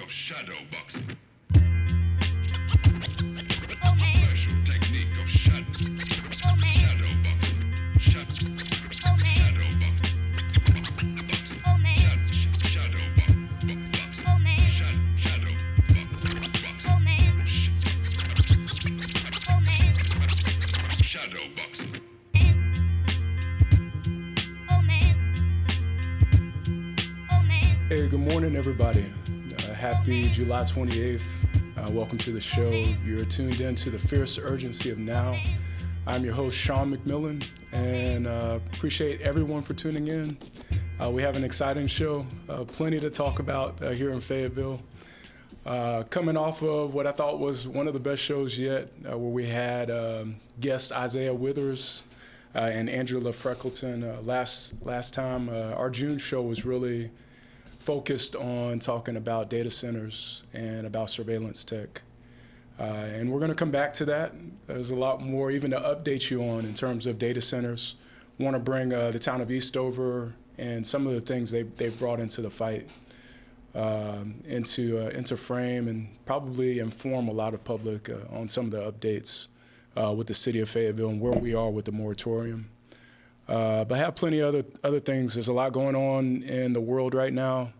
of shadow boxing. Special technique of shadow boxing. Shadow boxing. Shadow boxing. Hey, good morning, everybody. Happy July 28th. Welcome to the show. You're tuned in to the fierce urgency of now. I'm your host, Shaun McMillan, and appreciate everyone for tuning in. We have an exciting show, plenty to talk about here in Fayetteville. Coming off of what I thought was one of the best shows yet, where we had guests Isaiah Withers and Angela Freckleton. Last time, our June show was really focused on talking about data centers and about surveillance tech. And we're going to come back to that. There's a lot more even to update you on in terms of data centers. Want to bring the town of Eastover and some of the things they've brought into the fight into frame, and probably inform a lot of public on some of the updates with the city of Fayetteville and where we are with the moratorium. But I have plenty of other things. There's a lot going on in the world right now.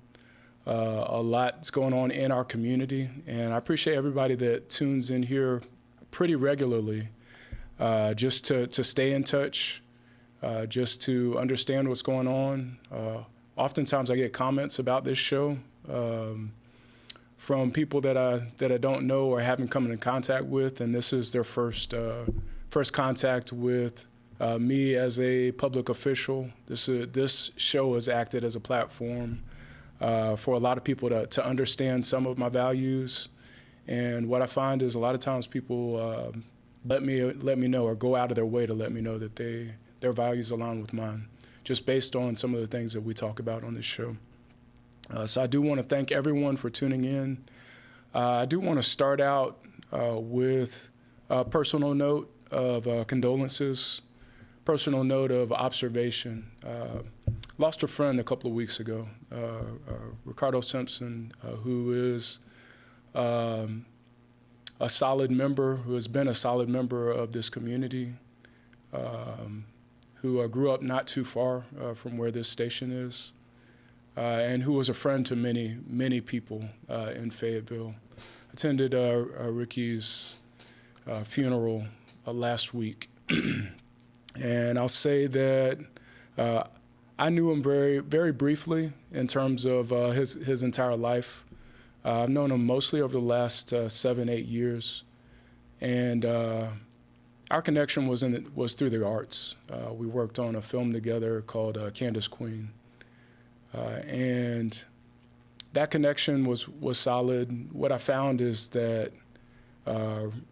A lot's going on in our community, and I appreciate everybody that tunes in here pretty regularly, just to stay in touch, just to understand what's going on. Oftentimes I get comments about this show from people that I don't know or haven't come in contact with, and this is their first contact with me as a public official. This show has acted as a platform for a lot of people to understand some of my values. And what I find is a lot of times people let me know, or go out of their way to let me know that their values align with mine, just based on some of the things that we talk about on this show. So I do want to thank everyone for tuning in. I do want to start out with a personal note of condolences. Personal note of observation. Lost a friend a couple of weeks ago, Ricardo Simpson, who is a solid member, who has been a solid member of this community, who grew up not too far from where this station is, and who was a friend to many, many people in Fayetteville. Attended Ricky's funeral last week. And I'll say that I knew him very, very briefly in terms of his entire life. I've known him mostly over the last 7-8 years, and our connection was through the arts. We worked on a film together called Candace Queen, and that connection was solid. What I found is that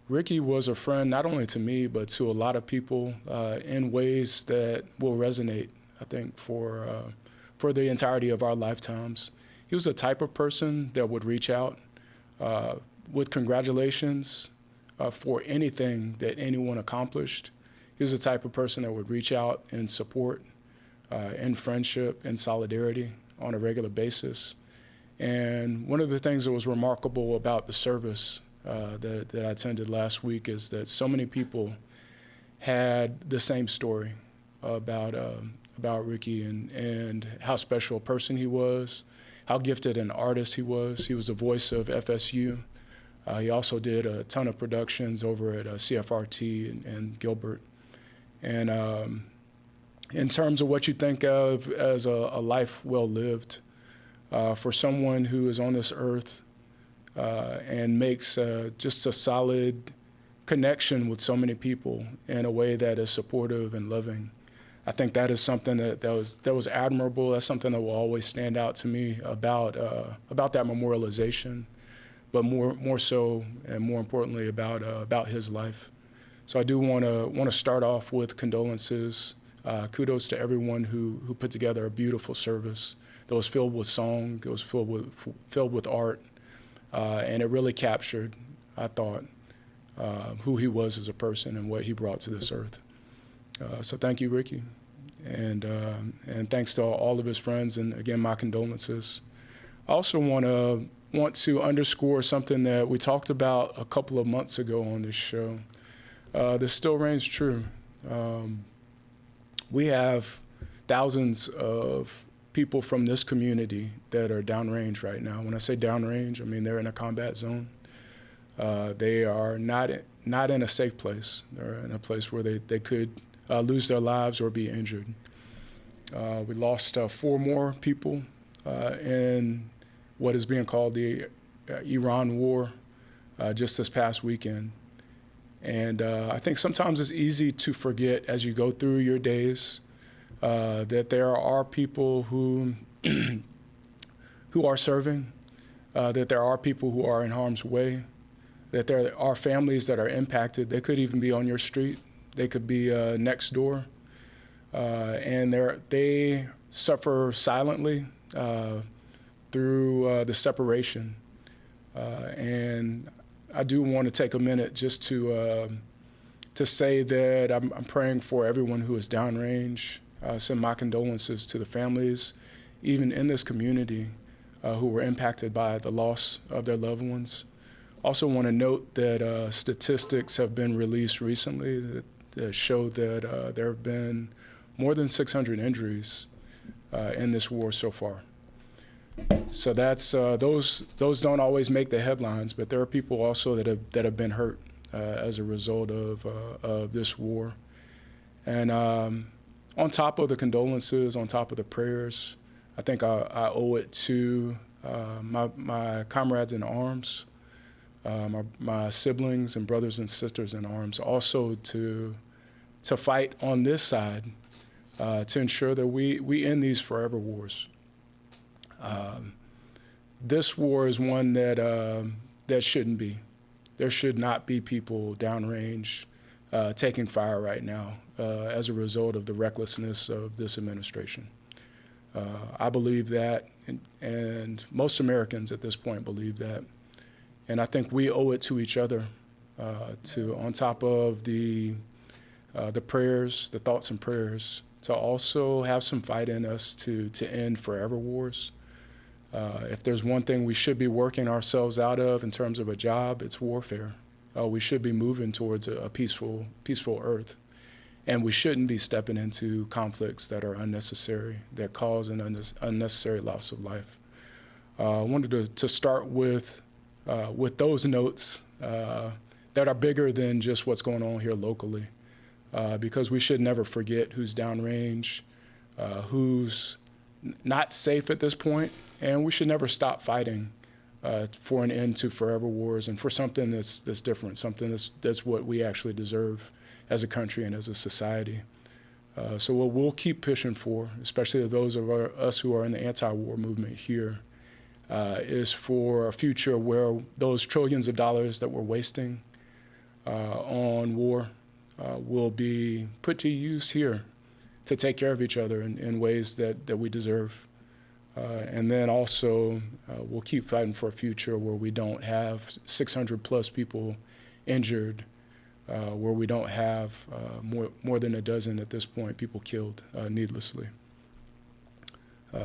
Ricky was a friend not only to me, but to a lot of people in ways that will resonate, I think, for the entirety of our lifetimes. He was the type of person that would reach out with congratulations for anything that anyone accomplished. He was the type of person that would reach out and support in friendship and solidarity on a regular basis. And one of the things that was remarkable about the service that I attended last week is that so many people had the same story about Ricky and how special a person he was, how gifted an artist he was. He was the voice of FSU. He also did a ton of productions over at CFRT and Gilbert. And in terms of what you think of as a life well lived, for someone who is on this earth and makes just a solid connection with so many people in a way that is supportive and loving. I think that is something that was admirable. That's something that will always stand out to me about that memorialization, but more so and more importantly about his life. So I do want to start off with condolences. Kudos to everyone who put together a beautiful service that was filled with song, it was filled with art. And it really captured, I thought, who he was as a person and what he brought to this earth. So thank you, Ricky. And thanks to all of his friends, and again, my condolences. I also want want to underscore something that we talked about a couple of months ago on this show. This still reigns true. We have thousands of people from this community that are downrange right now. When I say downrange, I mean they're in a combat zone. They are not in a safe place. They're in a place where they could lose their lives or be injured. We lost 4 more people in what is being called the Iran war just this past weekend. And I think sometimes it's easy to forget as you go through your days that there are people who who are serving, that there are people who are in harm's way, that there are families that are impacted. They could even be on your street. They could be next door. And they suffer silently through the separation. And I do want to take a minute just to say that I'm praying for everyone who is downrange. Send my condolences to the families, even in this community, who were impacted by the loss of their loved ones. Also want to note that statistics have been released recently that show that there have been more than 600 injuries in this war so far. So that's those don't always make the headlines, but there are people also that have been hurt as a result of this war. And on top of the condolences, on top of the prayers, I think I owe it to my comrades in arms, my siblings and brothers and sisters in arms, also to fight on this side to ensure that we end these forever wars. This war is one that shouldn't be. There should not be people downrange taking fire right now as a result of the recklessness of this administration. I believe that, and most Americans at this point believe that. And I think we owe it to each other to, on top of the prayers, the thoughts and prayers, to also have some fight in us to end forever wars. If there's one thing we should be working ourselves out of in terms of a job, it's warfare. We should be moving towards a peaceful earth. And we shouldn't be stepping into conflicts that are unnecessary, that cause an unnecessary loss of life. I wanted to start with those notes that are bigger than just what's going on here locally, because we should never forget who's downrange, who's not safe at this point, and we should never stop fighting for an end to forever wars and for something that's different, something that's what we actually deserve as a country and as a society. So what we'll keep pushing for, especially those of us who are in the anti-war movement here, is for a future where those trillions of dollars that we're wasting on war will be put to use here to take care of each other in ways that we deserve. And then also, we'll keep fighting for a future where we don't have 600 plus people injured, where we don't have more than a dozen at this point people killed needlessly.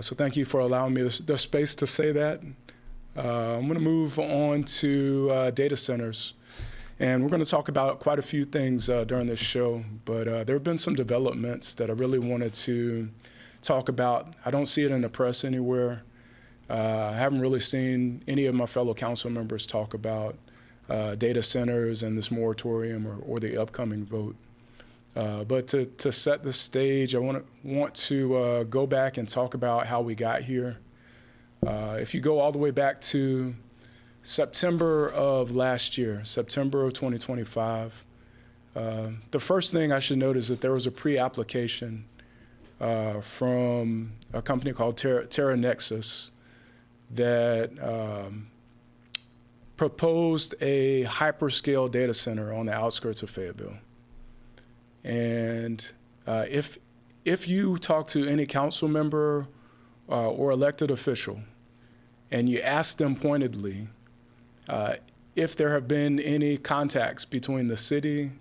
So thank you for allowing me the space to say that. I'm going to move on to data centers. And we're going to talk about quite a few things during this show, but there have been some developments that I really wanted to talk about. I don't see it in the press anywhere. I haven't really seen any of my fellow council members talk about data centers and this moratorium or the upcoming vote. But to set the stage, I want to go back and talk about how we got here. If you go all the way back to September of last year, September of 2025, the first thing I should note is that there was a pre-application from a company called Terra Nexus that proposed a hyperscale data center on the outskirts of Fayetteville. And if you talk to any council member or elected official and you ask them pointedly if there have been any contacts between the city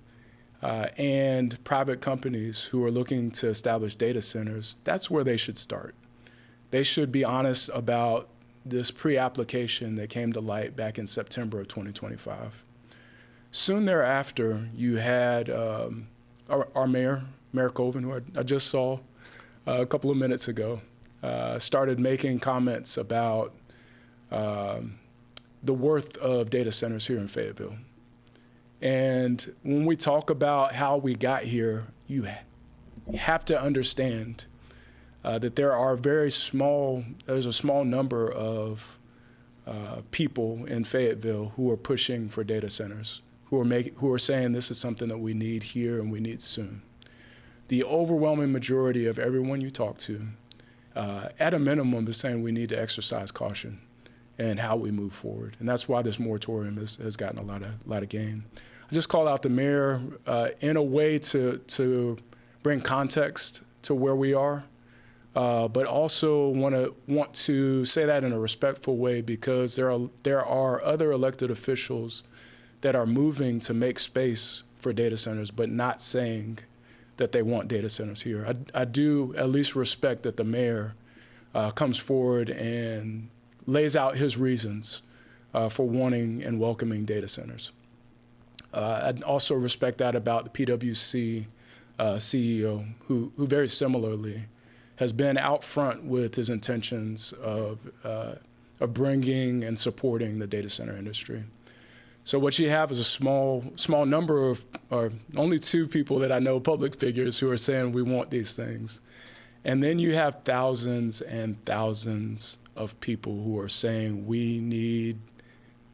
and private companies who are looking to establish data centers, that's where they should start. They should be honest about this pre-application that came to light back in September of 2025. Soon thereafter, you had our mayor, Mayor Colvin, who I just saw a couple of minutes ago, started making comments about the worth of data centers here in Fayetteville. And when we talk about how we got here, you have to understand that there's a small number of people in Fayetteville who are pushing for data centers, who are saying this is something that we need here and we need soon. The overwhelming majority of everyone you talk to, at a minimum, is saying we need to exercise caution in how we move forward, and that's why this moratorium has gotten a lot of gain. I just call out the mayor in a way to bring context to where we are, but also want to say that in a respectful way, because there are other elected officials that are moving to make space for data centers, but not saying that they want data centers here. I do at least respect that the mayor comes forward and lays out his reasons for wanting and welcoming data centers. I also respect that about the PwC CEO, who very similarly has been out front with his intentions of bringing and supporting the data center industry. So what you have is a small number of, or only two people that I know, public figures, who are saying we want these things. And then you have thousands and thousands of people who are saying we need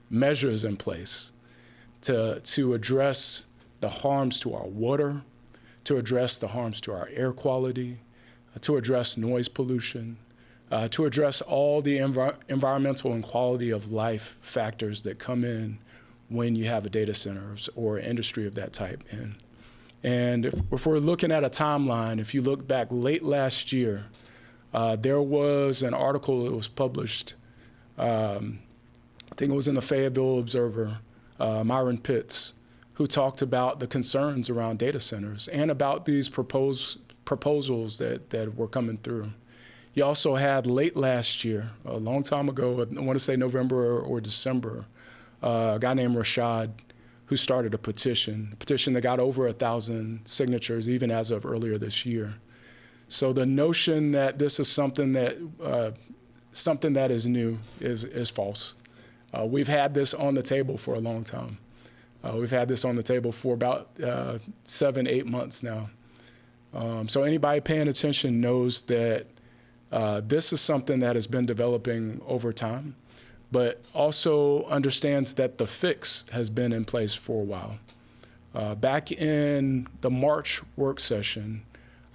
measures in place to address the harms to our water, to address the harms to our air quality, to address noise pollution, to address all the environmental and quality of life factors that come in when you have a data center or industry of that type in. And if we're looking at a timeline, if you look back late last year, there was an article that was published, I think it was in the Fayetteville Observer, Myron Pitts, who talked about the concerns around data centers and about these proposals that were coming through. You also had late last year, a long time ago, I want to say November or December, a guy named Rashad, who started a petition that got over 1,000 signatures even as of earlier this year. So the notion that this is something that is new is false. We've had this on the table for a long time. We've had this on the table for about 7-8 months now. So anybody paying attention knows that this is something that has been developing over time, but also understands that the fix has been in place for a while. Back in the March work session,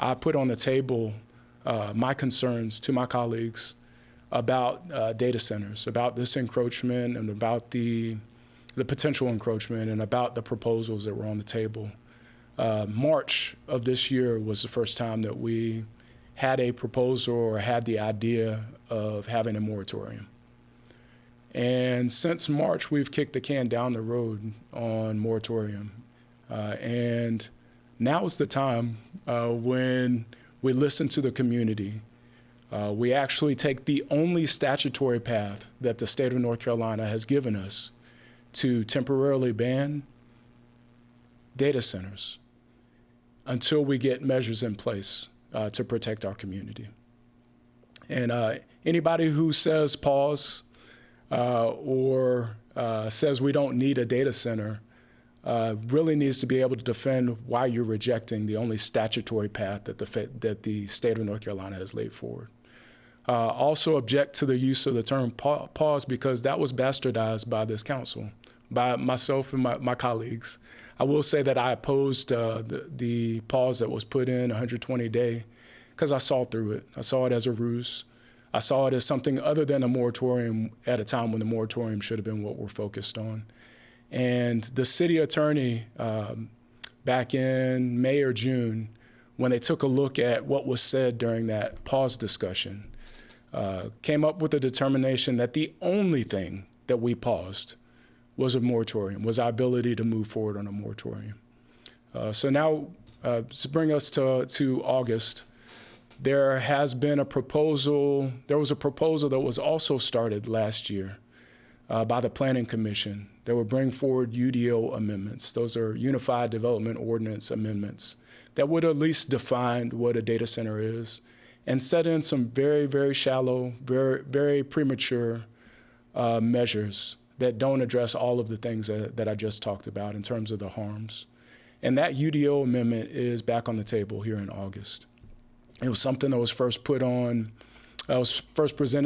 I put on the table my concerns to my colleagues about data centers, about this encroachment and about the potential encroachment and about the proposals that were on the table. March of this year was the first time that we had a proposal or had the idea of having a moratorium. And since March, we've kicked the can down the road on moratorium. And now is the time when we listen to the community. We actually take the only statutory path that the state of North Carolina has given us to temporarily ban data centers until we get measures in place to protect our community. And anybody who says pause or says we don't need a data center really needs to be able to defend why you're rejecting the only statutory path that the state of North Carolina has laid forward. Also object to the use of the term pause, because that was bastardized by this council, by myself and my colleagues. I will say that I opposed the pause that was put in, 120-day, because I saw through it. I saw it as a ruse. I saw it as something other than a moratorium at a time when the moratorium should have been what we're focused on. And the city attorney back in May or June, when they took a look at what was said during that pause discussion, came up with a determination that the only thing that we paused was a moratorium, was our ability to move forward on a moratorium. So now, to bring us to August, There has been a proposal, there was a proposal that was also started last year by the Planning Commission that would bring forward UDO amendments. Those are Unified Development Ordinance amendments that would at least define what a data center is and set in some very, very shallow, very, very premature measures that don't address all of the things that I just talked about in terms of the harms. And that UDO amendment is back on the table here in August. It was something that was first presented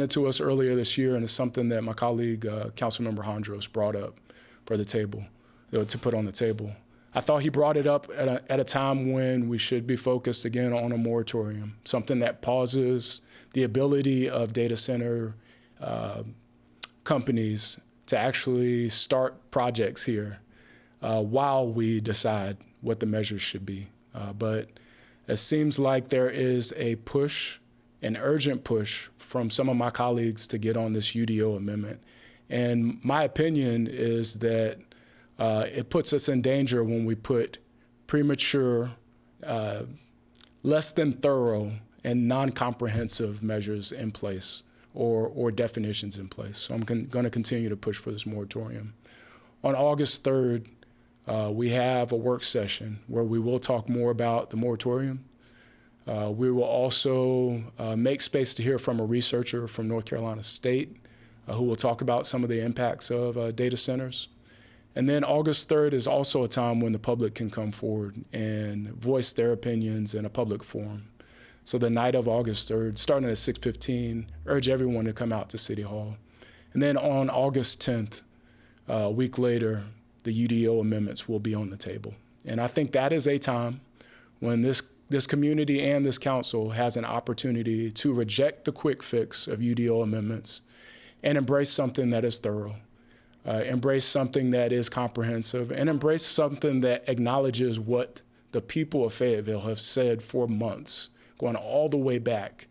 to us earlier this year, and it's something that my colleague, Councilmember Hondros, brought up for the table, to put on the table. I thought he brought it up at a time when we should be focused again on a moratorium, something that pauses the ability of data center companies to actually start projects here while we decide what the measures should be. But it seems like there is a push, an urgent push from some of my colleagues to get on this UDO amendment. And my opinion is that it puts us in danger when we put premature, less than thorough, and non-comprehensive measures in place or definitions in place. So I'm going to continue to push for this moratorium. On August 3rd, we have a work session where we will talk more about the moratorium. We will also make space to hear from a researcher from North Carolina State who will talk about some of the impacts of data centers. And then August 3rd is also a time when the public can come forward and voice their opinions in a public forum. So the night of August 3rd, starting at 6:15, urge everyone to come out to City Hall. And then on August 10th, a week later, the UDO amendments will be on the table. And I think that is a time when this community and this council has an opportunity to reject the quick fix of UDO amendments and embrace something that is thorough, embrace something that is comprehensive, and embrace something that acknowledges what the people of Fayetteville have said for months, going all the way back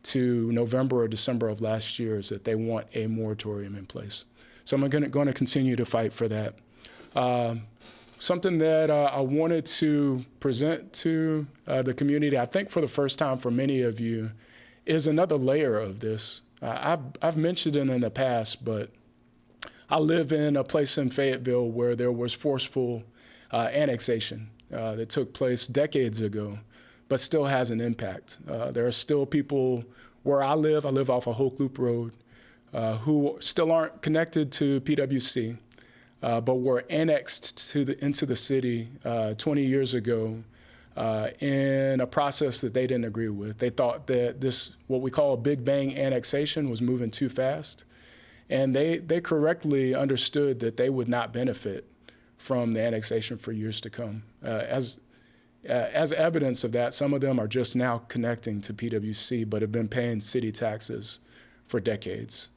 to November or December of last year, is that they want a moratorium in place. So I'm going to continue to fight for that. Something that I wanted to present to the community, I think for the first time for many of you, is another layer of this. I've mentioned it in the past, but I live in a place in Fayetteville where there was forceful annexation that took place decades ago, but still has an impact. There are still people where I live off of Hoke Loop Road, who still aren't connected to PWC, but were annexed into the city 20 years ago in a process that they didn't agree with. They thought that this, what we call a Big Bang annexation, was moving too fast. And they correctly understood that they would not benefit from the annexation for years to come. As evidence of that, some of them are just now connecting to PWC, but have been paying city taxes for decades.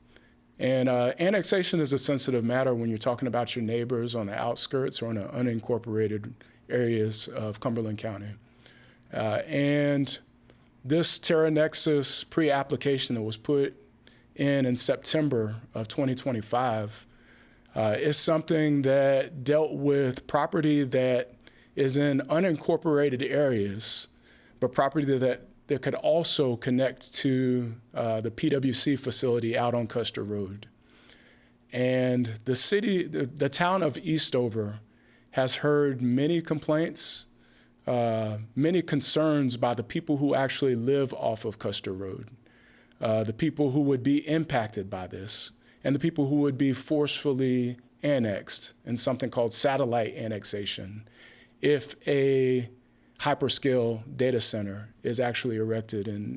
And annexation is a sensitive matter when you're talking about your neighbors on the outskirts or in the unincorporated areas of Cumberland County. And this Terra Nexus pre-application that was put in September of 2025 is something that dealt with property that is in unincorporated areas, but property that could also connect to the PWC facility out on Custer Road. And the city, the town of Eastover has heard many complaints, many concerns by the people who actually live off of Custer Road, the people who would be impacted by this, and the people who would be forcefully annexed in something called satellite annexation if a hyperscale data center is actually erected in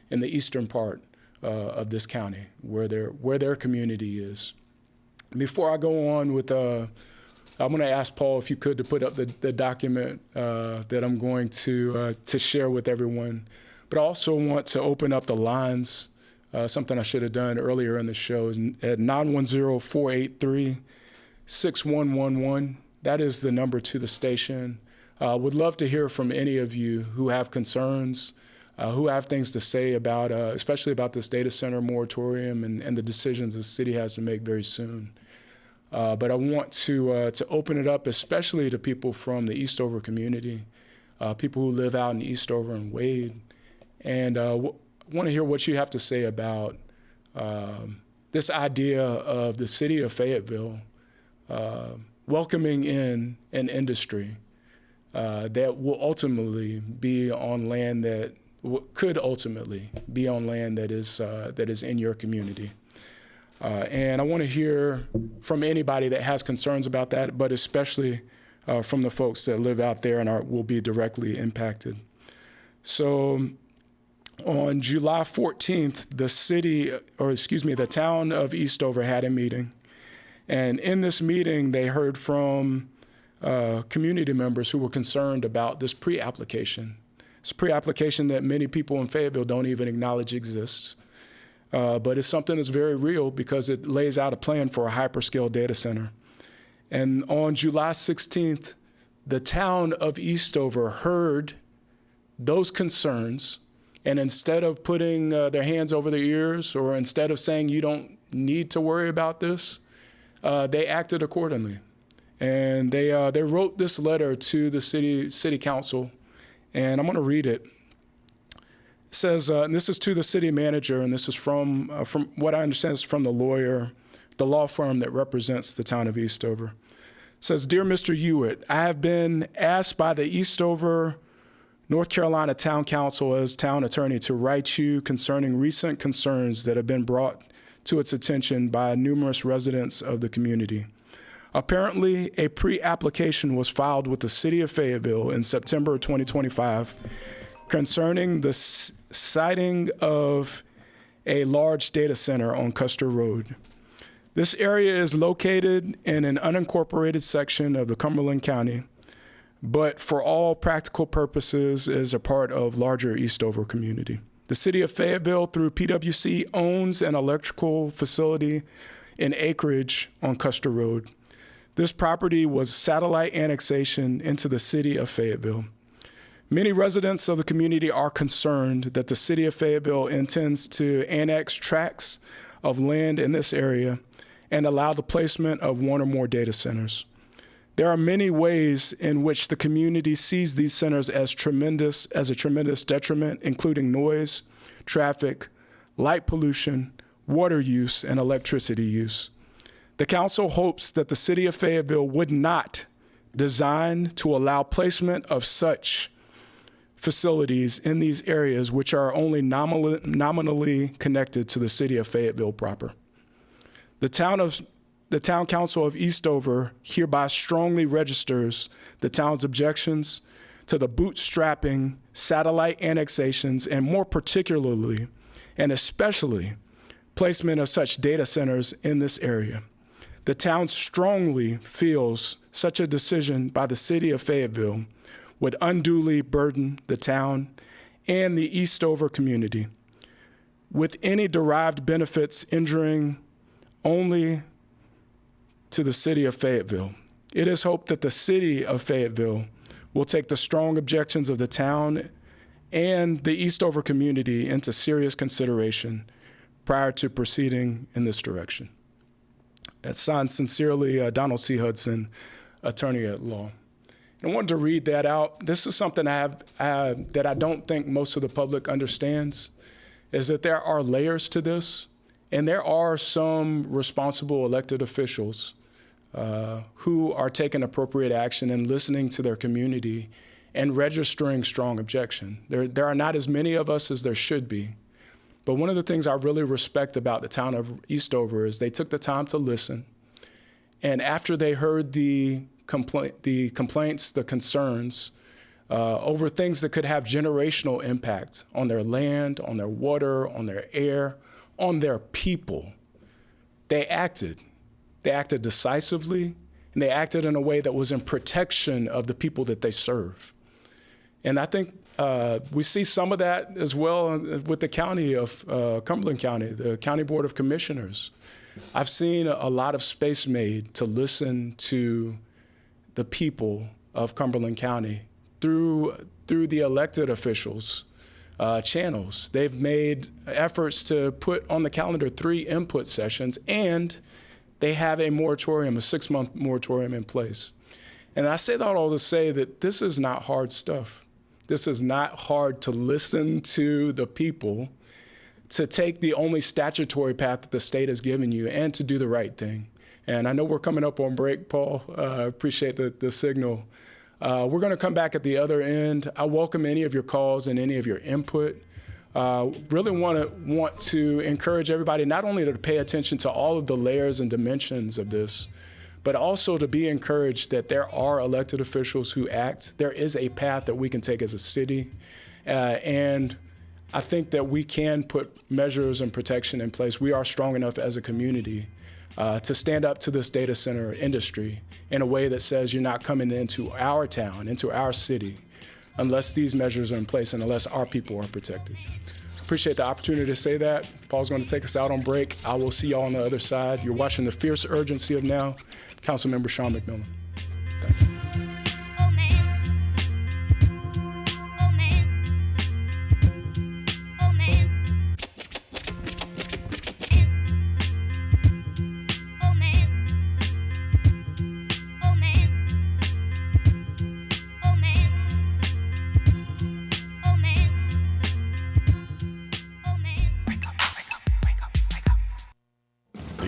the eastern part of this county, where their community is. Before I go on with, I'm going to ask Paul if you could to put up the document that I'm going to share with everyone. But I also want to open up the lines, something I should have done earlier in the show, at 910-483-6111. That is the number to the station. Would love to hear from any of you who have concerns, who have things to say about, especially about this data center moratorium and the decisions the city has to make very soon. But I want to open it up, especially to people from the Eastover community, people who live out in Eastover and Wade. And I want to hear what you have to say about this idea of the city of Fayetteville welcoming in an industry that will ultimately be on land that could ultimately be on land that is in your community. And I want to hear from anybody that has concerns about that, but especially from the folks that live out there and will be directly impacted. So on July 14th, the town of Eastover had a meeting. And in this meeting, they heard from community members who were concerned about this pre-application. It's a pre-application that many people in Fayetteville don't even acknowledge exists. But it's something that's very real because it lays out a plan for a hyperscale data center. And on July 16th, the town of Eastover heard those concerns, and instead of putting their hands over their ears, or instead of saying you don't need to worry about this, they acted accordingly. And they wrote this letter to the city council, and I'm going to read it. It says, and this is to the city manager, and this is from what I understand is from the law firm that represents the town of Eastover. It says, "Dear Mr. Hewitt, I have been asked by the Eastover, North Carolina Town Council as town attorney to write you concerning recent concerns that have been brought to its attention by numerous residents of the community. Apparently, a pre-application was filed with the city of Fayetteville in September 2025 concerning the siting of a large data center on Custer Road. This area is located in an unincorporated section of the Cumberland County, but for all practical purposes is a part of larger Eastover community. The city of Fayetteville, through PwC, owns an electrical facility in acreage on Custer Road. This property was satellite annexation into the city of Fayetteville. Many residents of the community are concerned that the city of Fayetteville intends to annex tracts of land in this area and allow the placement of one or more data centers. There are many ways in which the community sees these centers as a tremendous detriment, including noise, traffic, light pollution, water use, and electricity use. The council hopes that the city of Fayetteville would not design to allow placement of such facilities in these areas which are only nominally connected to the city of Fayetteville proper. The town council of Eastover hereby strongly registers the town's objections to the bootstrapping, satellite annexations, and more particularly, and especially, placement of such data centers in this area. The town strongly feels such a decision by the city of Fayetteville would unduly burden the town and the Eastover community, with any derived benefits injuring only to the city of Fayetteville. It is hoped that the city of Fayetteville will take the strong objections of the town and the Eastover community into serious consideration prior to proceeding in this direction. That's signed sincerely, Donald C. Hudson, attorney at law. I wanted to read that out. This is something that I don't think most of the public understands, is that there are layers to this, and there are some responsible elected officials who are taking appropriate action and listening to their community and registering strong objection. There are not as many of us as there should be. But one of the things I really respect about the town of Eastover is they took the time to listen. And after they heard the complaints, the concerns over things that could have generational impact on their land, on their water, on their air, on their people, they acted. They acted decisively, and they acted in a way that was in protection of the people that they serve. And I think we see some of that as well with the county of Cumberland County, the County Board of Commissioners. I've seen a lot of space made to listen to the people of Cumberland County through the elected officials' channels. They've made efforts to put on the calendar 3 input sessions, and they have a moratorium, a 6-month moratorium in place. And I say that all to say that this is not hard stuff. This is not hard to listen to the people, to take the only statutory path that the state has given you, and to do the right thing. And I know we're coming up on break, Paul. Appreciate the signal. We're going to come back at the other end. I welcome any of your calls and any of your input. Really want to encourage everybody not only to pay attention to all of the layers and dimensions of this, but also to be encouraged that there are elected officials who act. There is a path that we can take as a city, and I think that we can put measures and protection in place. We are strong enough as a community to stand up to this data center industry in a way that says you're not coming into our town, into our city, unless these measures are in place and unless our people are protected. Appreciate the opportunity to say that. Paul's going to take us out on break. I will see y'all on the other side. You're watching The Fierce Urgency of Now. Councilmember Shaun McMillan. Thanks.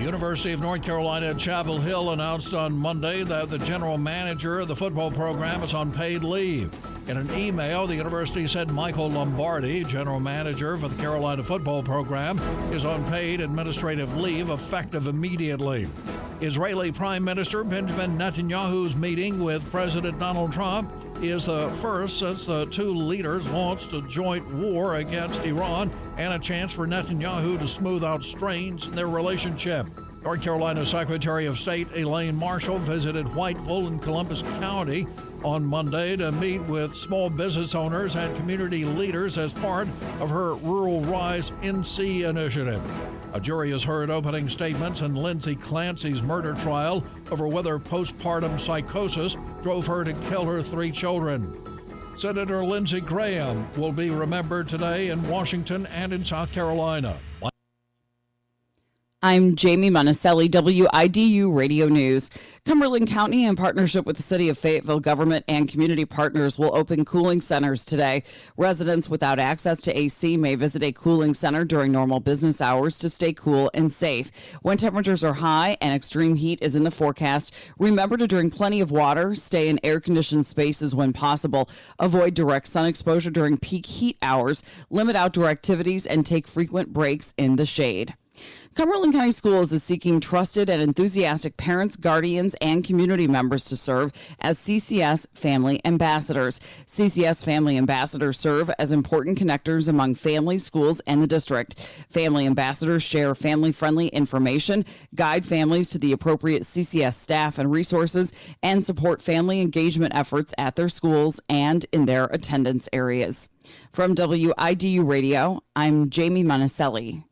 University of North Carolina at Chapel Hill announced on Monday that the general manager of the football program is on paid leave. In an email, the university said Michael Lombardi, general manager for the Carolina football program, is on paid administrative leave effective immediately. Israeli Prime Minister Benjamin Netanyahu's meeting with President Donald Trump is the first since the two leaders launched a joint war against Iran and a chance for Netanyahu to smooth out strains in their relationship. North Carolina Secretary of State Elaine Marshall visited Whiteville in Columbus County on Monday to meet with small business owners and community leaders as part of her Rural Rise NC initiative. A jury has heard opening statements in Lindsay Clancy's murder trial over whether postpartum psychosis drove her to kill her 3 children. Senator Lindsey Graham will be remembered today in Washington and in South Carolina. I'm Jamie Monticelli, WIDU Radio News. Cumberland County, in partnership with the City of Fayetteville government and community partners, will open cooling centers today. Residents without access to AC may visit a cooling center during normal business hours to stay cool and safe. When temperatures are high and extreme heat is in the forecast, remember to drink plenty of water, stay in air-conditioned spaces when possible, avoid direct sun exposure during peak heat hours, limit outdoor activities, and take frequent breaks in the shade. Cumberland County Schools is seeking trusted and enthusiastic parents, guardians, and community members to serve as CCS Family Ambassadors. CCS Family Ambassadors serve as important connectors among families, schools, and the district. Family Ambassadors share family-friendly information, guide families to the appropriate CCS staff and resources, and support family engagement efforts at their schools and in their attendance areas. From WIDU Radio, I'm Jamie Monticelli.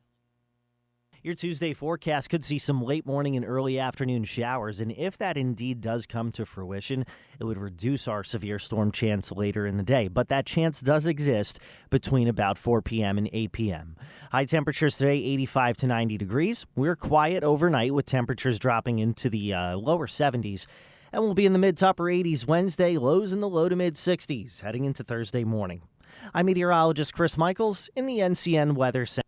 Your Tuesday forecast could see some late morning and early afternoon showers, and if that indeed does come to fruition, it would reduce our severe storm chance later in the day. But that chance does exist between about 4 p.m. and 8 p.m. High temperatures today, 85 to 90 degrees. We're quiet overnight with temperatures dropping into the lower 70s, and we'll be in the mid to upper 80s Wednesday, lows in the low to mid 60s heading into Thursday morning. I'm meteorologist Chris Michaels in the NCN Weather Center.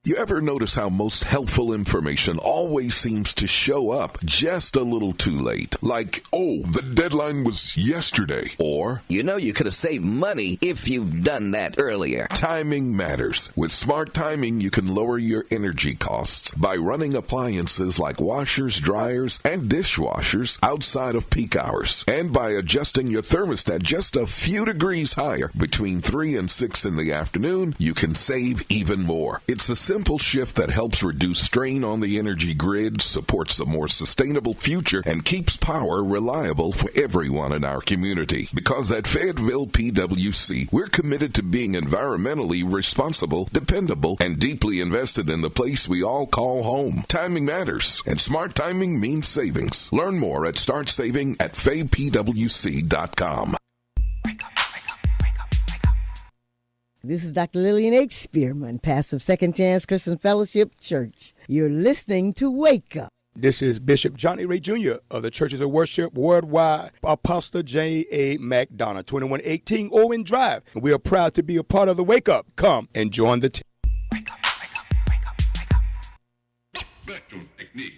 You ever notice how most helpful information always seems to show up just a little too late? Like, oh, the deadline was yesterday. Or, you know you could have saved money if you'd done that earlier. Timing matters. With smart timing, you can lower your energy costs by running appliances like washers, dryers, and dishwashers outside of peak hours. And by adjusting your thermostat just a few degrees higher between 3 and 6 in the afternoon, you can save even more. It's a simple shift that helps reduce strain on the energy grid, supports a more sustainable future, and keeps power reliable for everyone in our community. Because at Fayetteville PWC, we're committed to being environmentally responsible, dependable, and deeply invested in the place we all call home. Timing matters, and smart timing means savings. Learn more at startsaving@faypwc.com. This is Dr. Lillian H. Spearman, pastor of Second Chance Christian Fellowship Church. You're listening to Wake Up This is Bishop Johnny Ray Jr. of the Churches of Worship Worldwide, Apostle J. A. McDonough, 2118 Owen Drive. And we are proud to be a part of the Wake Up. Come and join the team. Special technique.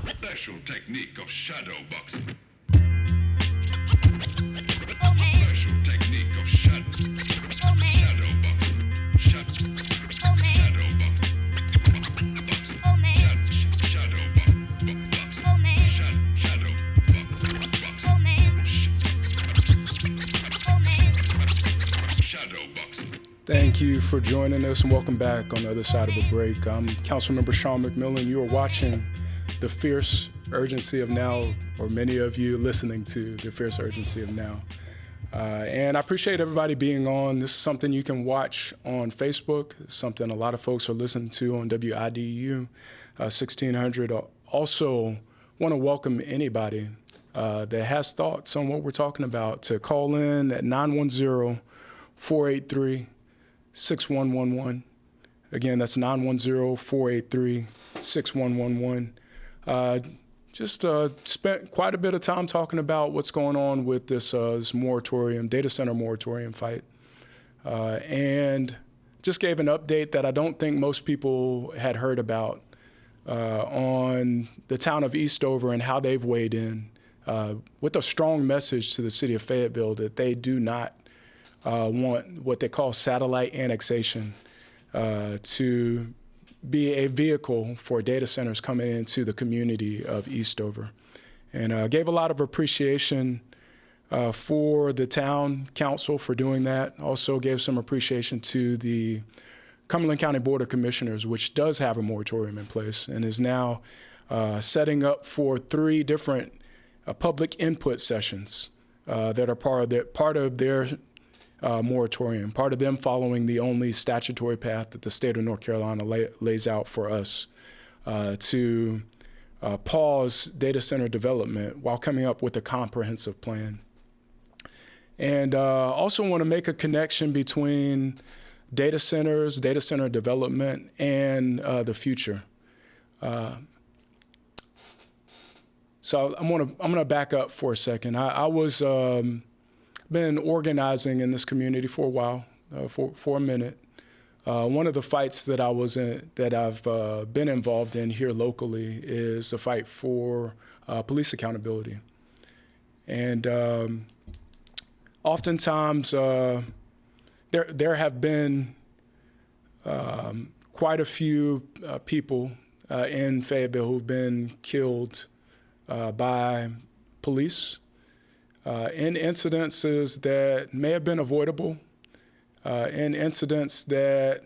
Special technique of shadow boxing. Special technique of shadow boxing. Shadow boxing. Shadow boxing. Thank you for joining us and welcome back on the other side of a break. I'm Councilmember Shaun McMillan. You are watching The Fierce Urgency of Now, or many of you listening to The Fierce Urgency of Now. And I appreciate everybody being on. This is something you can watch on Facebook, something a lot of folks are listening to on WIDU 1600. Also want to welcome anybody that has thoughts on what we're talking about to call in at 910-483-6111. Again, that's 910-483-6111. Just spent quite a bit of time talking about what's going on with this moratorium, data center moratorium fight. And just gave an update that I don't think most people had heard about on the town of Eastover and how they've weighed in with a strong message to the city of Fayetteville that they do not want what they call satellite annexation to be a vehicle for data centers coming into the community of Eastover. And gave a lot of appreciation for the town council for doing that. Also gave some appreciation to the Cumberland County Board of Commissioners, which does have a moratorium in place and is now setting up for 3 different public input sessions that are part of their moratorium, part of them following the only statutory path that the state of North Carolina lays out for us to pause data center development while coming up with a comprehensive plan. And also want to make a connection between data centers, data center development, and the future. So I'm gonna back up for a second. I was been organizing in this community for a while, for a minute. One of the fights that I've been involved in here locally is the fight for police accountability. And oftentimes there have been quite a few people in Fayetteville who've been killed by police in incidences that may have been avoidable, in incidents that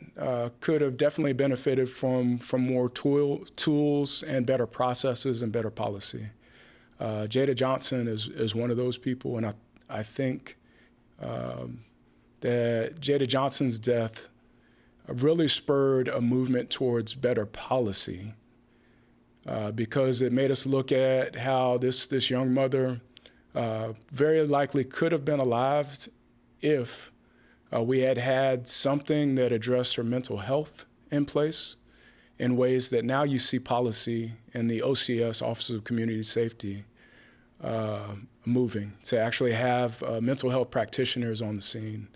could have definitely benefited from more tools and better processes and better policy. Jada Johnson is one of those people, and I think that Jada Johnson's death really spurred a movement towards better policy because it made us look at how this young mother very likely could have been alive if we had something that addressed her mental health in place in ways that now you see policy and the OCS, Office of Community Safety, moving to actually have mental health practitioners on the scene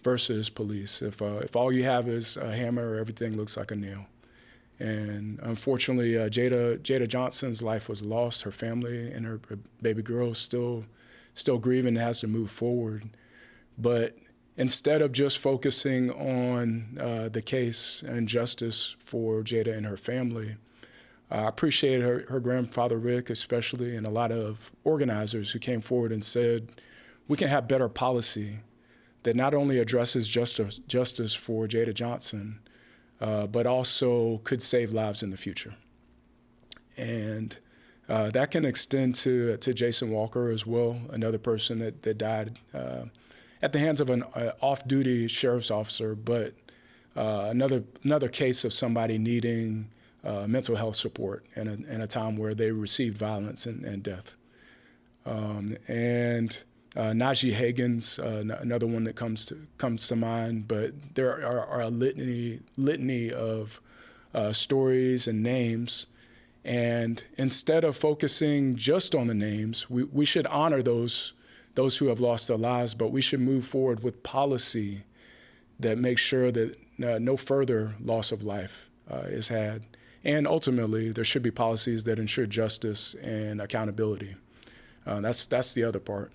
versus police. If all you have is a hammer, everything looks like a nail. And unfortunately, Jada Johnson's life was lost. Her family and her baby girl still grieving and has to move forward. But instead of just focusing on the case and justice for Jada and her family, I appreciate her grandfather Rick especially, and a lot of organizers who came forward and said, we can have better policy that not only addresses justice for Jada Johnson, but also could save lives in the future. And that can extend to Jason Walker as well, another person that died at the hands of an off-duty sheriff's officer, but another case of somebody needing mental health support in a time where they received violence and death. And Najee Hagen's another one that comes to mind, but there are a litany of stories and names. And instead of focusing just on the names, we should honor those who have lost their lives, but we should move forward with policy that makes sure that no further loss of life is had. And ultimately, there should be policies that ensure justice and accountability. That's the other part.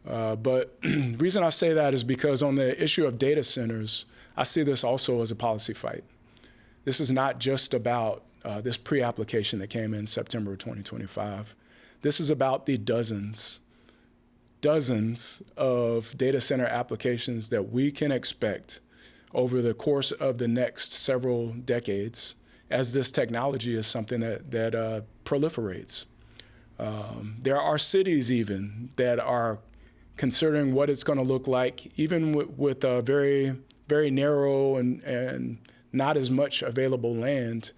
But the reason I say that is because on the issue of data centers, I see this also as a policy fight. This is not just about this pre-application that came in September 2025. This is about the dozens of data center applications that we can expect over the course of the next several decades as this technology is something that proliferates. There are cities even that are considering what it's going to look like, even with a very, very narrow and not as much available land.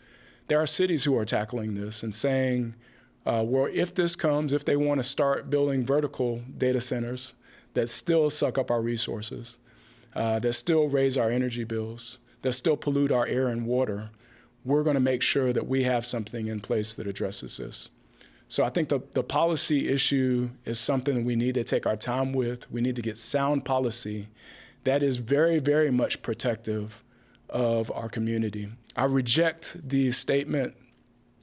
There are cities who are tackling this and saying, well, if they want to start building vertical data centers that still suck up our resources, that still raise our energy bills, that still pollute our air and water, we're going to make sure that we have something in place that addresses this. So I think the policy issue is something we need to take our time with. We need to get sound policy that is very, very much protective of our community. I reject the statement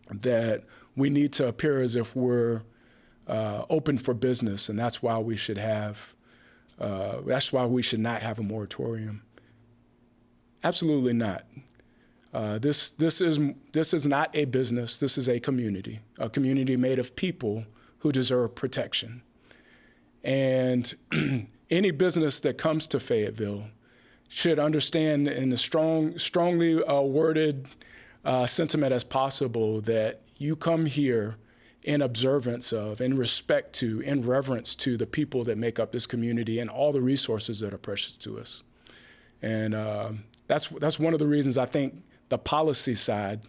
that we need to appear as if we're open for business, and that's why we should not have a moratorium. Absolutely not. This is not a business. This is a community made of people who deserve protection. And any business that comes to Fayetteville should understand in a strongly worded sentiment as possible that you come here in observance of, in respect to, in reverence to the people that make up this community and all the resources that are precious to us. And that's one of the reasons I think the policy side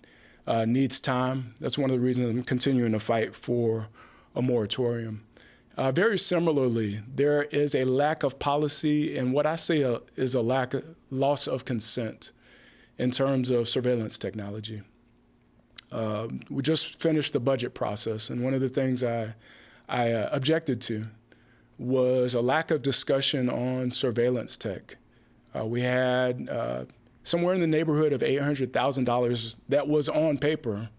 needs time. That's one of the reasons I'm continuing to fight for a moratorium. Very similarly, there is a lack of policy and what I say is a loss of consent in terms of surveillance technology. We just finished the budget process, and one of the things I objected to was a lack of discussion on surveillance tech. We had somewhere in the neighborhood of $800,000 that was on paper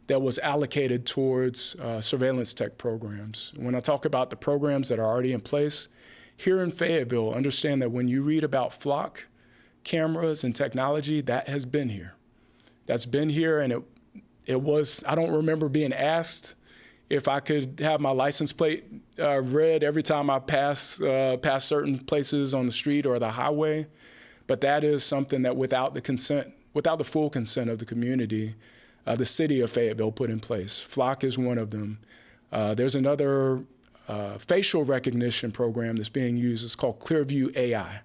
that was allocated towards surveillance tech programs. When I talk about the programs that are already in place, here in Fayetteville, understand that when you read about flock cameras and technology, that has been here. That's been here, and it was, I don't remember being asked if I could have my license plate read every time I pass certain places on the street or the highway. But that is something that without the full consent of the community, the city of Fayetteville put in place. Flock is one of them. There's another facial recognition program that's being used. It's called Clearview AI.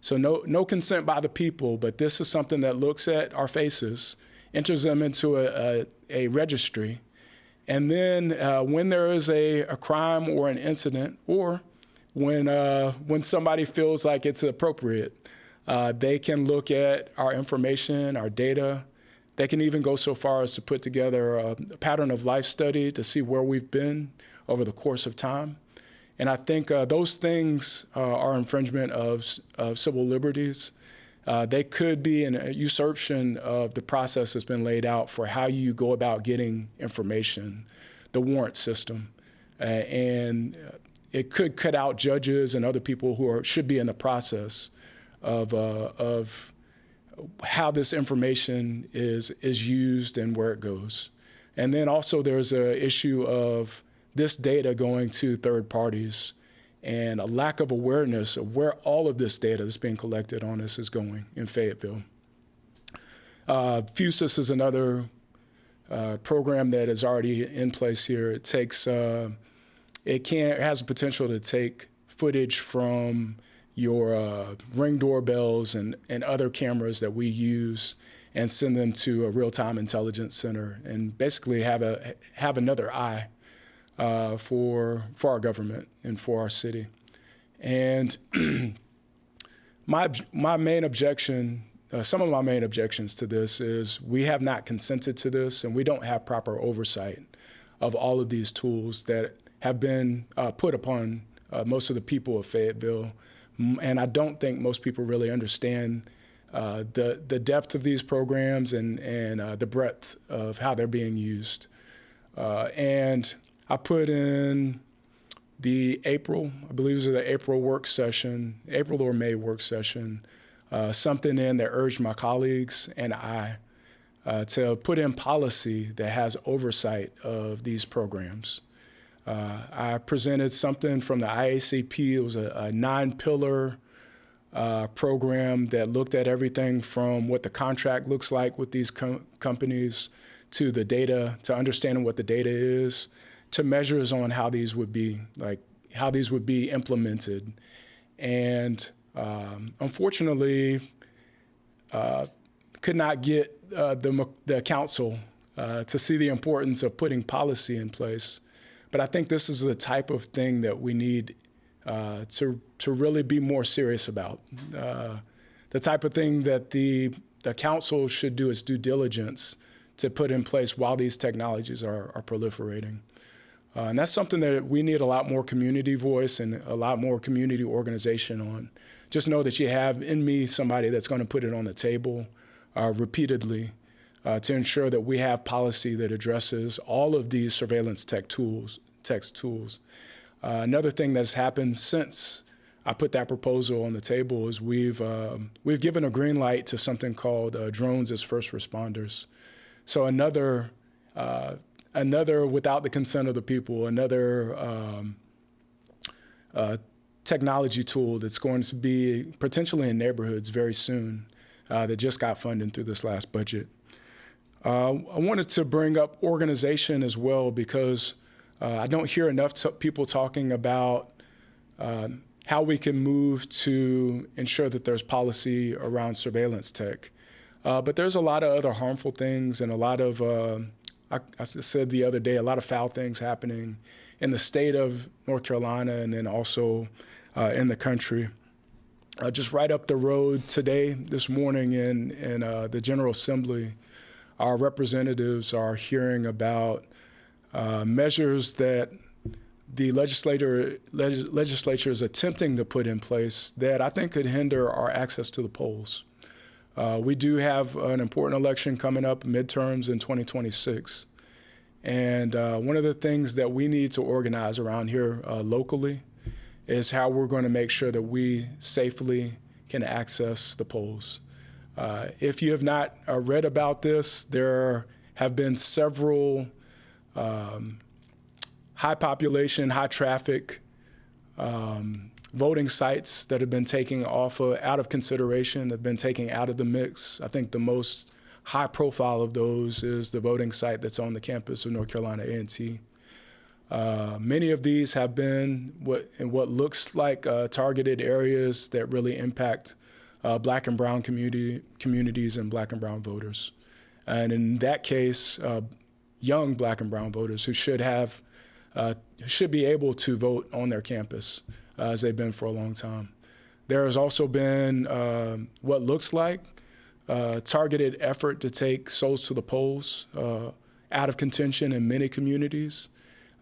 So no consent by the people, but this is something that looks at our faces, enters them into a registry, and then when there is a crime or an incident, or when somebody feels like it's appropriate, they can look at our information, our data. They can even go so far as to put together a pattern of life study to see where we've been over the course of time. And I think those things are infringement of civil liberties. They could be a usurpation of the process that's been laid out for how you go about getting information, the warrant system. And it could cut out judges and other people who should be in the process of how this information is used and where it goes. And then also there's an issue of this data going to third parties and a lack of awareness of where all of this data that's being collected on us is going in Fayetteville. FUSIS is another program that is already in place here. It takes, it has the potential to take footage from your Ring doorbells and other cameras that we use and send them to a real-time intelligence center and basically have another eye for our government and for our city. And my main objection some of my main objections to this is we have not consented to this, and we don't have proper oversight of all of these tools that have been put upon most of the people of Fayetteville. And I don't think most people really understand the depth of these programs and the breadth of how they're being used. And I put in the April, I believe it was the April or May work session, something in that urged my colleagues and I to put in policy that has oversight of these programs. I presented something from the IACP. It was a 9-pillar program that looked at everything from what the contract looks like with these companies to the data, to understanding what the data is, to measures on how these would be implemented. And unfortunately, could not get the council to see the importance of putting policy in place. But I think this is the type of thing that we need to really be more serious about. The type of thing that the council should do its due diligence to put in place while these technologies are proliferating. And that's something that we need a lot more community voice and a lot more community organization on. Just know that you have in me somebody that's going to put it on the table repeatedly to ensure that we have policy that addresses all of these surveillance tech tools. Another thing that's happened since I put that proposal on the table is we've given a green light to something called drones as first responders. So another without the consent of the people, another technology tool that's going to be potentially in neighborhoods very soon that just got funded through this last budget. I wanted to bring up organization as well because I don't hear enough people talking about how we can move to ensure that there's policy around surveillance tech. But there's a lot of other harmful things and a lot of, I said the other day, a lot of foul things happening in the state of North Carolina and then also in the country. Just right up the road today, this morning in the General Assembly, our representatives are hearing about measures that the legislature is attempting to put in place that I think could hinder our access to the polls. We do have an important election coming up, midterms in 2026. And one of the things that we need to organize around here locally is how we're going to make sure that we safely can access the polls. If you have not read about this, there have been several high population, high traffic voting sites that have been taken out of consideration, have been taken out of the mix. I think the most high profile of those is the voting site that's on the campus of North Carolina A&T. Many of these have been what looks like targeted areas that really impact Black and brown communities and Black and brown voters. And in that case, young Black and brown voters who should be able to vote on their campus as they've been for a long time. There has also been what looks like targeted effort to take souls to the polls out of contention in many communities.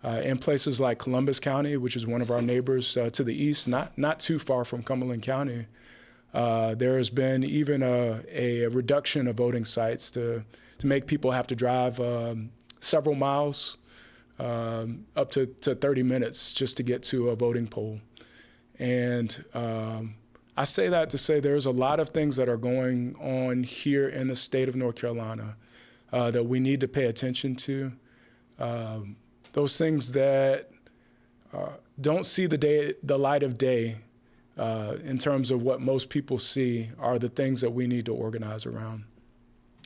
In places like Columbus County, which is one of our neighbors to the east, not too far from Cumberland County, there has been even a reduction of voting sites to make people have to drive several miles, up to 30 minutes just to get to a voting poll. And I say that to say there's a lot of things that are going on here in the state of North Carolina that we need to pay attention to. Those things that don't see the light of day in terms of what most people see are the things that we need to organize around.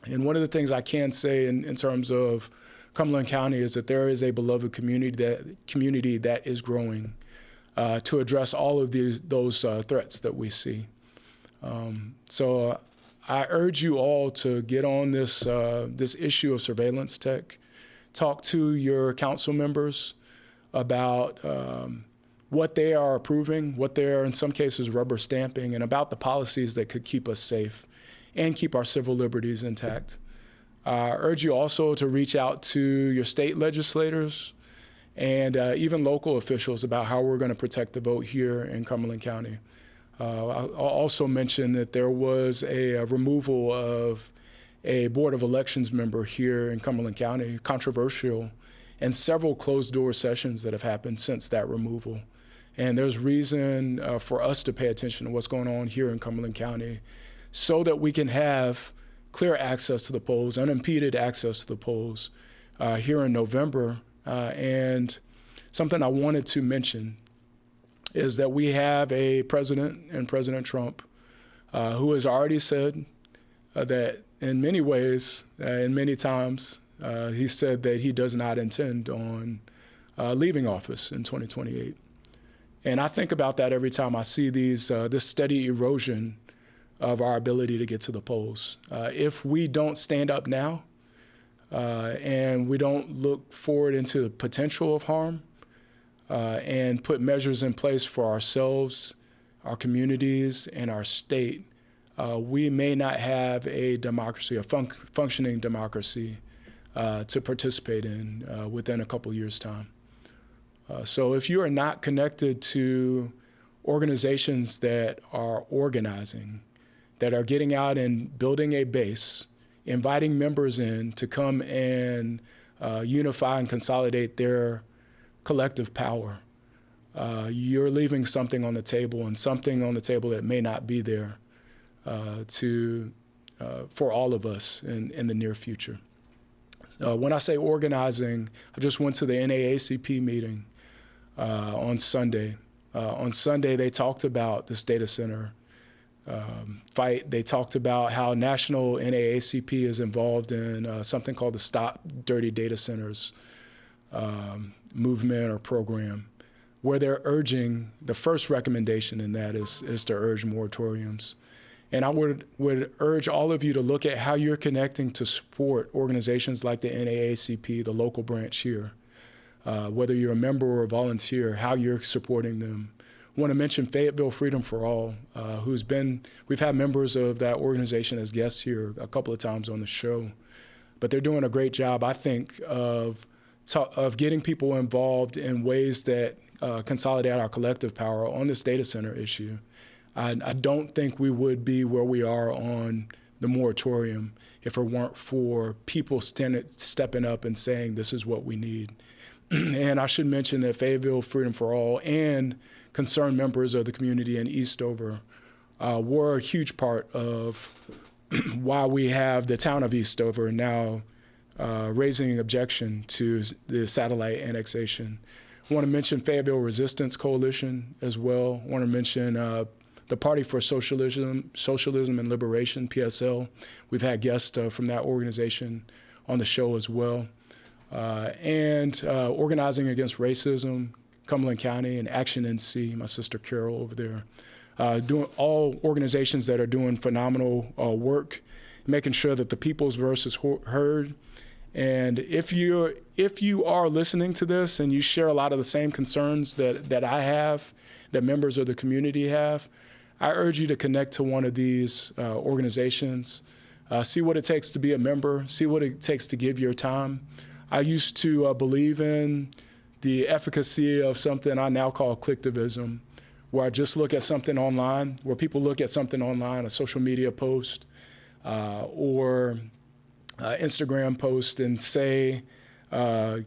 And one of the things I can say in terms of Cumberland County is that there is a beloved community that is growing to address all of those threats that we see. So I urge you all to get on this issue of surveillance tech. Talk to your council members about what they are approving, what they are in some cases rubber stamping, and about the policies that could keep us safe and keep our civil liberties intact. I urge you also to reach out to your state legislators and even local officials about how we're going to protect the vote here in Cumberland County. I'll also mention that there was a removal of a Board of Elections member here in Cumberland County, controversial, and several closed-door sessions that have happened since that removal. And there's reason for us to pay attention to what's going on here in Cumberland County so that we can have clear access to the polls, unimpeded access to the polls here in November. And something I wanted to mention is that we have a president in President Trump who has already said that in many ways, and many times, he said that he does not intend on leaving office in 2028. And I think about that every time I see this steady erosion of our ability to get to the polls. If we don't stand up now and we don't look forward into the potential of harm and put measures in place for ourselves, our communities, and our state, we may not have a democracy, a functioning democracy to participate in within a couple years' time. So if you are not connected to organizations that are organizing, that are getting out and building a base, inviting members in to come and unify and consolidate their collective power, you're leaving something on the table, and something on the table that may not be there for all of us in the near future. When I say organizing, I just went to the NAACP meeting on Sunday. On Sunday, they talked about this data center fight. They talked about how national NAACP is involved in something called the Stop Dirty Data Centers movement or program, where they're urging, the first recommendation in that is to urge moratoriums. And I would urge all of you to look at how you're connecting to support organizations like the NAACP, the local branch here, whether you're a member or a volunteer, how you're supporting them. I want to mention Fayetteville Freedom for All, we've had members of that organization as guests here a couple of times on the show, but they're doing a great job, I think, of getting people involved in ways that consolidate our collective power on this data center issue. I don't think we would be where we are on the moratorium if it weren't for people stepping up and saying this is what we need. And I should mention that Fayetteville Freedom for All and concerned members of the community in Eastover were a huge part of why we have the town of Eastover now raising objection to the satellite annexation. I want to mention Fayetteville Resistance Coalition as well. I want to mention the Party for Socialism and Liberation, PSL. We've had guests from that organization on the show as well. And Organizing Against Racism, Cumberland County, and Action NC, my sister Carol over there. Doing all organizations that are doing phenomenal work, making sure that the people's voice is heard. And if you are listening to this and you share a lot of the same concerns that I have, that members of the community have, I urge you to connect to one of these organizations, see what it takes to be a member, see what it takes to give your time. I used to believe in the efficacy of something I now call clicktivism, where I just look at something online, where people look at something online, a social media post or Instagram post, and say, I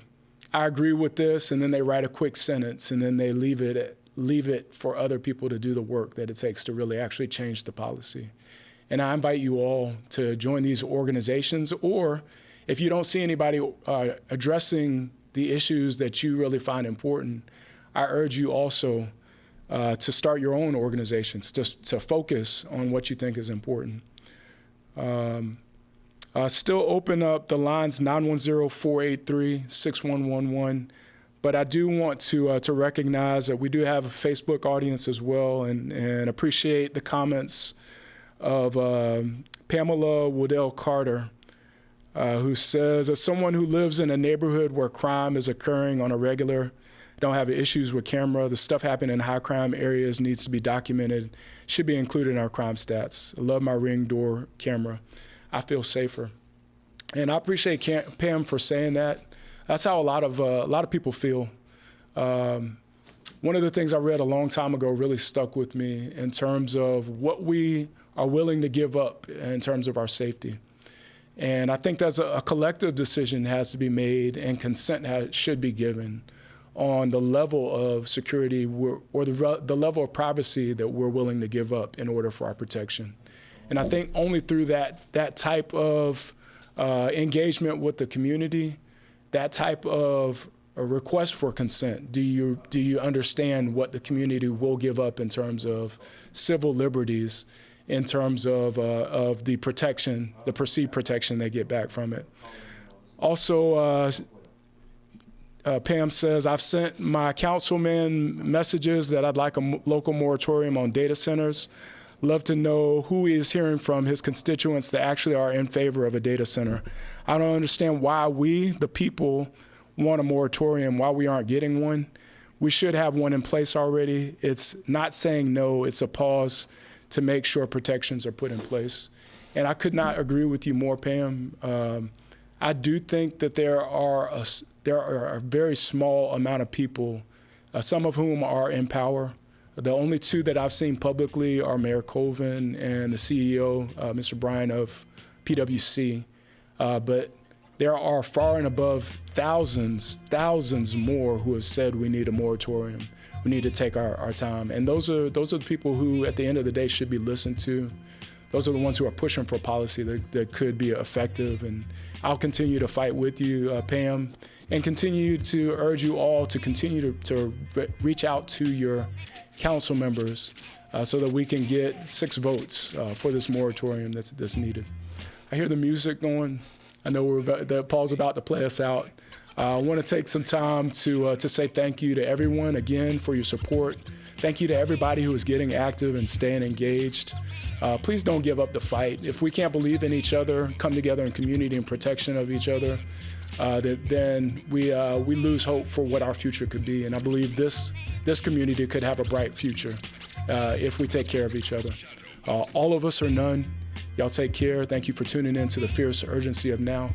agree with this, and then they write a quick sentence, and then they leave it for other people to do the work that it takes to really actually change the policy. And I invite you all to join these organizations, or if you don't see anybody addressing the issues that you really find important, I urge you also to start your own organizations, to focus on what you think is important. Still open up the lines 910-483-6111. But I do want to recognize that we do have a Facebook audience as well, and appreciate the comments of Pamela Woodell Carter, who says, as someone who lives in a neighborhood where crime is occurring on a regular, don't have issues with camera. The stuff happening in high crime areas needs to be documented, should be included in our crime stats. I love my Ring door camera. I feel safer. And I appreciate Pam for saying that. That's how a lot of people feel. One of the things I read a long time ago really stuck with me in terms of what we are willing to give up in terms of our safety. And I think that's a collective decision has to be made, and consent should be given on the level of security or the level of privacy that we're willing to give up in order for our protection. And I think only through that type of engagement with the community, that type of a request for consent, do you understand what the community will give up in terms of civil liberties, in terms of the protection, the perceived protection they get back from it. Also, Pam says, I've sent my councilman messages that I'd like a local moratorium on data centers. Love to know who he is hearing from his constituents that actually are in favor of a data center. I don't understand why we, the people, want a moratorium, why we aren't getting one. We should have one in place already. It's not saying no, it's a pause to make sure protections are put in place. And I could not agree with you more, Pam. I do think that there are a very small amount of people, some of whom are in power. The only two that I've seen publicly are Mayor Colvin and the CEO, Mr. Bryan of PwC. But there are far and above thousands more who have said we need a moratorium. We need to take our time. And those are the people who, at the end of the day, should be listened to. Those are the ones who are pushing for policy that could be effective. And I'll continue to fight with you, Pam, and continue to urge you all to continue to reach out to your council members so that we can get 6 votes for this moratorium that's needed. I hear the music going. I know that Paul's about to play us out. I want to take some time to say thank you to everyone again for your support. Thank you to everybody who is getting active and staying engaged. Please don't give up the fight. If we can't believe in each other, come together in community and protection of each other, then we lose hope for what our future could be. And I believe this community could have a bright future if we take care of each other. All of us or none. Y'all take care. Thank you for tuning in to the Fierce Urgency of Now.